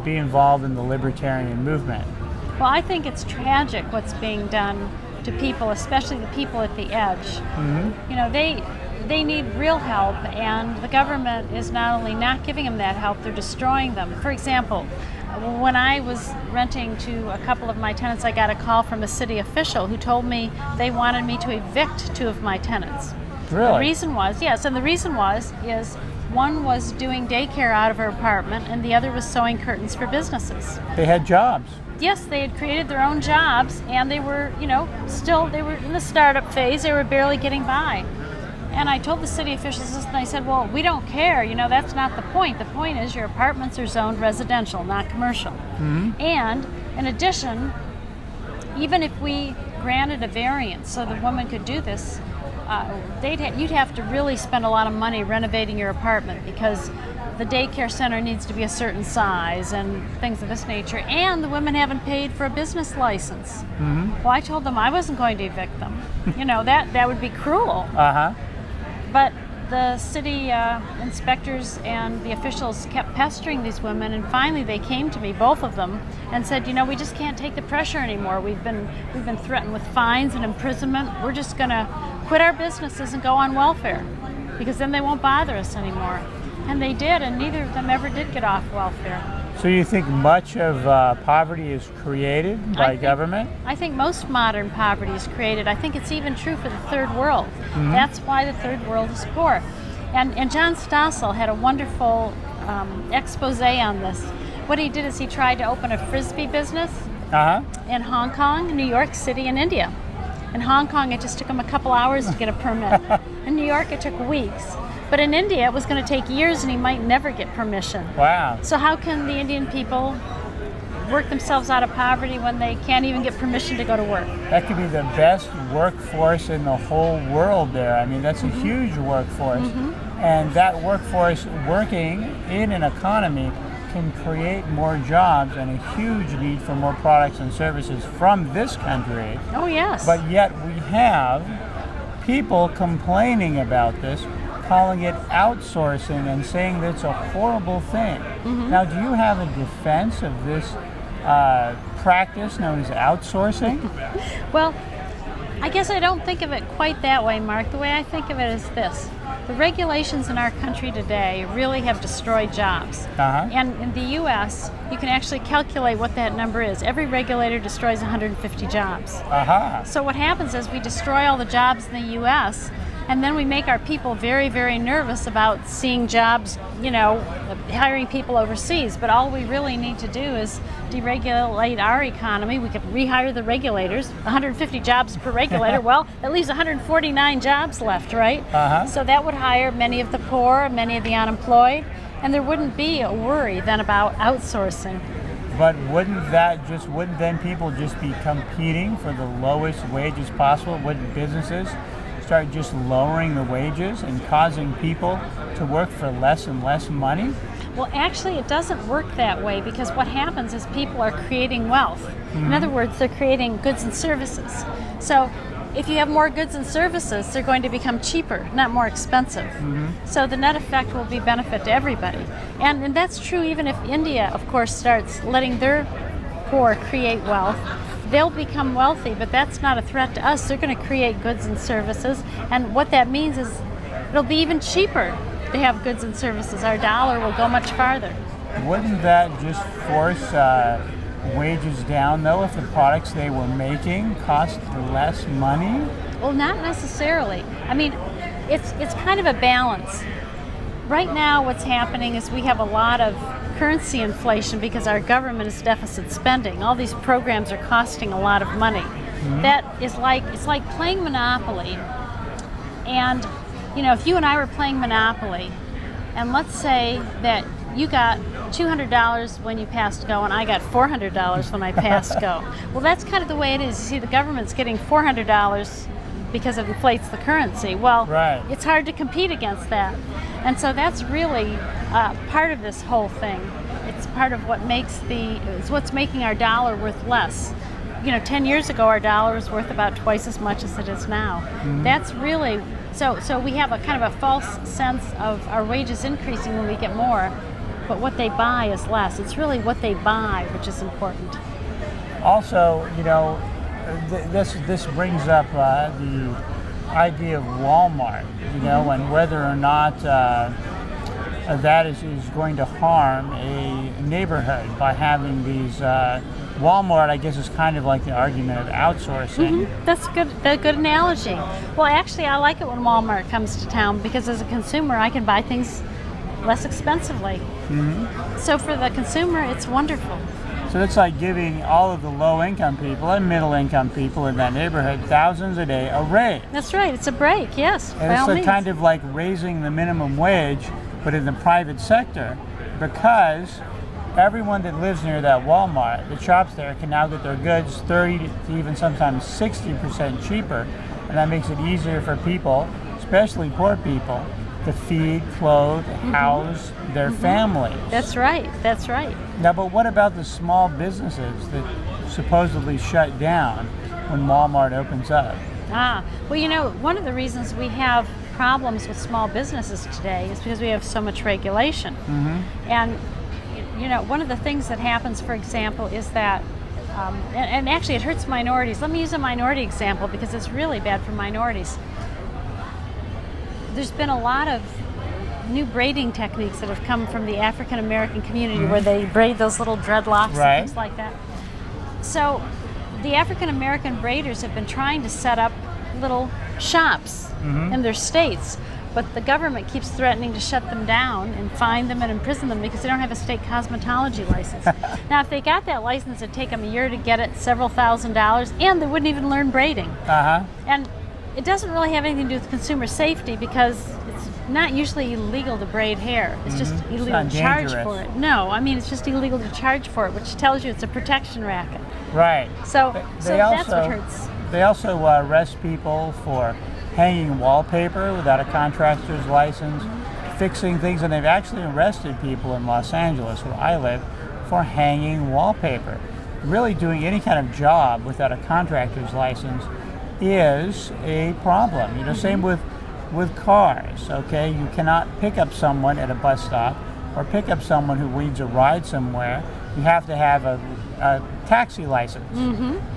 be involved in the libertarian movement? Well, I think it's tragic what's being done to people, especially the people at the edge. Mm-hmm. You know, they need real help, and the government is not only not giving them that help, they're destroying them. For example, when I was renting to a couple of my tenants, I got a call from a city official who told me they wanted me to evict 2 of my tenants. Really? The reason was, yes, and the reason is one was doing daycare out of her apartment and the other was sewing curtains for businesses. They had jobs. Yes, they had created their own jobs, and they were, they were in the startup phase. They were barely getting by. And I told the city officials this, and I said, well, we don't care. That's not the point. The point is your apartments are zoned residential, not commercial. Mm-hmm. And in addition, even if we granted a variance so the woman could do this, you'd have to really spend a lot of money renovating your apartment because the daycare center needs to be a certain size and things of this nature, and the women haven't paid for a business license. Mm-hmm. Well, I told them I wasn't going to evict them. That would be cruel. Uh-huh. But the city inspectors and the officials kept pestering these women, and finally they came to me, both of them, and said, we just can't take the pressure anymore. We've been threatened with fines and imprisonment. We're just going to quit our businesses and go on welfare because then they won't bother us anymore. And they did, and neither of them ever did get off welfare. So you think much of poverty is created by government? I think most modern poverty is created. I think it's even true for the third world. Mm-hmm. That's why the third world is poor. And John Stossel had a wonderful expose on this. What he did is he tried to open a Frisbee business in Hong Kong, New York City, and India. In Hong Kong, it just took him a couple hours to get a permit. In New York, it took weeks. But in India, it was going to take years, and he might never get permission. Wow. So how can the Indian people work themselves out of poverty when they can't even get permission to go to work? That could be the best workforce in the whole world there. I mean, that's a huge workforce. Mm-hmm. And that workforce working in an economy can create more jobs and a huge need for more products and services from this country. Oh, yes. But yet we have people complaining about this, calling it outsourcing and saying that it's a horrible thing. Mm-hmm. Now, do you have a defense of this practice known as outsourcing? Well, I guess I don't think of it quite that way, Mark. The way I think of it is this. The regulations in our country today really have destroyed jobs. Uh-huh. And in the U.S., you can actually calculate what that number is. Every regulator destroys 150 jobs. Uh-huh. So what happens is we destroy all the jobs in the U.S., and then we make our people very, very nervous about seeing jobs, hiring people overseas. But all we really need to do is deregulate our economy. We could rehire the regulators, 150 jobs per regulator. Well, that leaves 149 jobs left, right? Uh-huh. So that would hire many of the poor, many of the unemployed, and there wouldn't be a worry then about outsourcing. But wouldn't then people just be competing for the lowest wages possible? Wouldn't businesses start just lowering the wages and causing people to work for less and less money? Well, actually, it doesn't work that way because what happens is people are creating wealth. Mm-hmm. In other words, they're creating goods and services. So if you have more goods and services, they're going to become cheaper, not more expensive. Mm-hmm. So the net effect will be benefit to everybody. And that's true even if India, of course, starts letting their poor create wealth. They'll become wealthy, but that's not a threat to us. They're going to create goods and services, and what that means is it'll be even cheaper to have goods and services. Our dollar will go much farther. Wouldn't that just force wages down, though, if the products they were making cost less money? Well, not necessarily. I mean, it's kind of a balance. Right now, what's happening is we have a lot of currency inflation because our government is deficit spending. All these programs are costing a lot of money. Mm-hmm. That is it's like playing Monopoly. And, if you and I were playing Monopoly, and let's say that you got $200 when you passed go, and I got $400 when I passed go. Well, that's kind of the way it is. You see, the government's getting $400 because it inflates the currency. Well, right. It's hard to compete against that. And so that's really part of this whole thing. It's part of it's what's making our dollar worth less. 10 years ago, our dollar was worth about twice as much as it is now. Mm-hmm. That's really, so we have a kind of a false sense of our wages increasing when we get more. but what they buy is less. It's really what they buy which is important. Also, this brings up the idea of Walmart, and whether or not that is going to harm a neighborhood by having these. Walmart, I guess, is kind of like the argument of outsourcing. That's good. That's a good analogy. Well, actually, I like it when Walmart comes to town because as a consumer, I can buy things less expensively. So for the consumer, it's wonderful. So it's like giving all of the low-income people and middle-income people in that neighborhood thousands a day a raise. That's right. It's a break, yes. And it's like kind of like raising the minimum wage, but in the private sector, because everyone that lives near that Walmart, that shops there, can now get their goods 30 to even sometimes 60% cheaper, and that makes it easier for people, especially poor people, to feed, clothe, house their families. That's right. That's right. Now, but what about the small businesses that supposedly shut down when Walmart opens up? Well, one of the reasons we have problems with small businesses today is because we have so much regulation. And one of the things that happens, for example, is that, and actually it hurts minorities. Let me use a minority example because it's really bad for minorities. There's been a lot of new braiding techniques that have come from the African American community where they braid those little dreadlocks and things like that. So the African American braiders have been trying to set up little shops in their states, but the government keeps threatening to shut them down and fine them and imprison them because they don't have a state cosmetology license. Now, if they got that license, it'd take them a year to get it, several $1,000s, and they wouldn't even learn braiding. And it doesn't really have anything to do with consumer safety because it's not usually illegal to braid hair. It's just illegal to charge for it. No, I mean, it's just illegal to charge for it, which tells you it's a protection racket. Right. So that's what hurts. They also arrest people for hanging wallpaper without a contractor's license, fixing things, and they've actually arrested people in Los Angeles, where I live, for hanging wallpaper. Really doing any kind of job without a contractor's license is a problem. Same with cars, okay? You cannot pick up someone at a bus stop or pick up someone who needs a ride somewhere. You have to have a taxi license.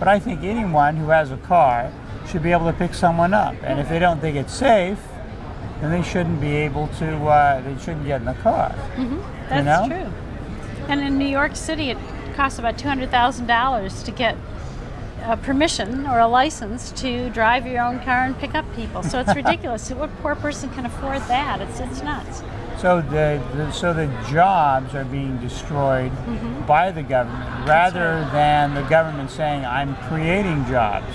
But I think anyone who has a car should be able to pick someone up. And if they don't think it's safe, then they shouldn't be able to, they shouldn't get in the car. That's true. And in New York City, it costs about $200,000 to get a permission or a license to drive your own car and pick up people. So it's ridiculous. What poor person can afford that? It's nuts. So the jobs are being destroyed by the government rather than the government saying, I'm creating jobs.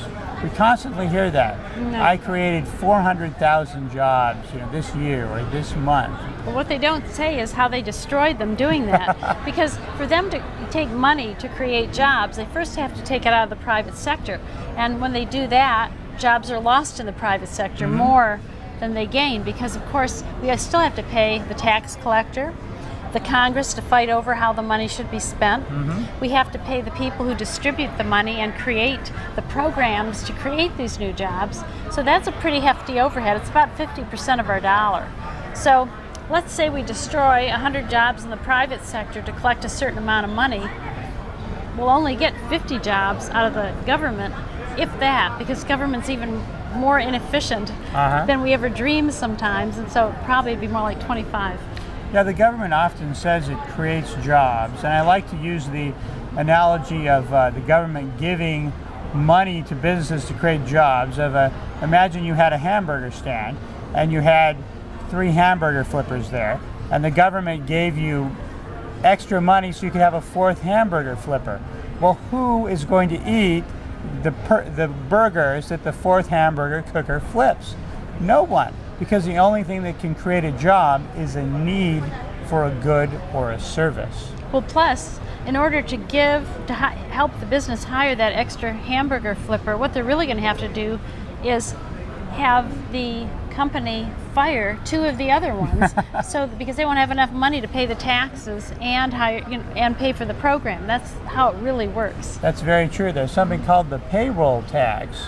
We constantly hear that. No. I created 400,000 jobs this year or this month. But what they don't say is how they destroyed them doing that. Because for them to take money to create jobs, they first have to take it out of the private sector. And when they do that, jobs are lost in the private sector more than they gain because, of course, we still have to pay the tax collector, the Congress to fight over how the money should be spent. We have to pay the people who distribute the money and create the programs to create these new jobs. So that's a pretty hefty overhead. It's about 50% of our dollar. So let's say we destroy 100 jobs in the private sector to collect a certain amount of money. We'll only get 50 jobs out of the government, if that, because government's even more inefficient than we ever dreamed sometimes, and so it'd probably be more like 25. Yeah, the government often says it creates jobs, and I like to use the analogy of the government giving money to businesses to create jobs. Imagine you had a hamburger stand, and you had 3 hamburger flippers there, and the government gave you extra money so you could have a 4th hamburger flipper. Well, who is going to eat the burgers that the 4th hamburger cooker flips? No one. Because the only thing that can create a job is a need for a good or a service. Well, plus, in order to help the business hire that extra hamburger flipper, what they're really going to have to do is have the company fire 2 of the other ones, because they won't have enough money to pay the taxes and hire, and pay for the program. That's how it really works. That's very true. There's something called the payroll tax.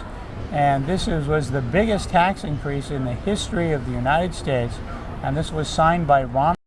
And this was the biggest tax increase in the history of the United States, and this was signed by Ronald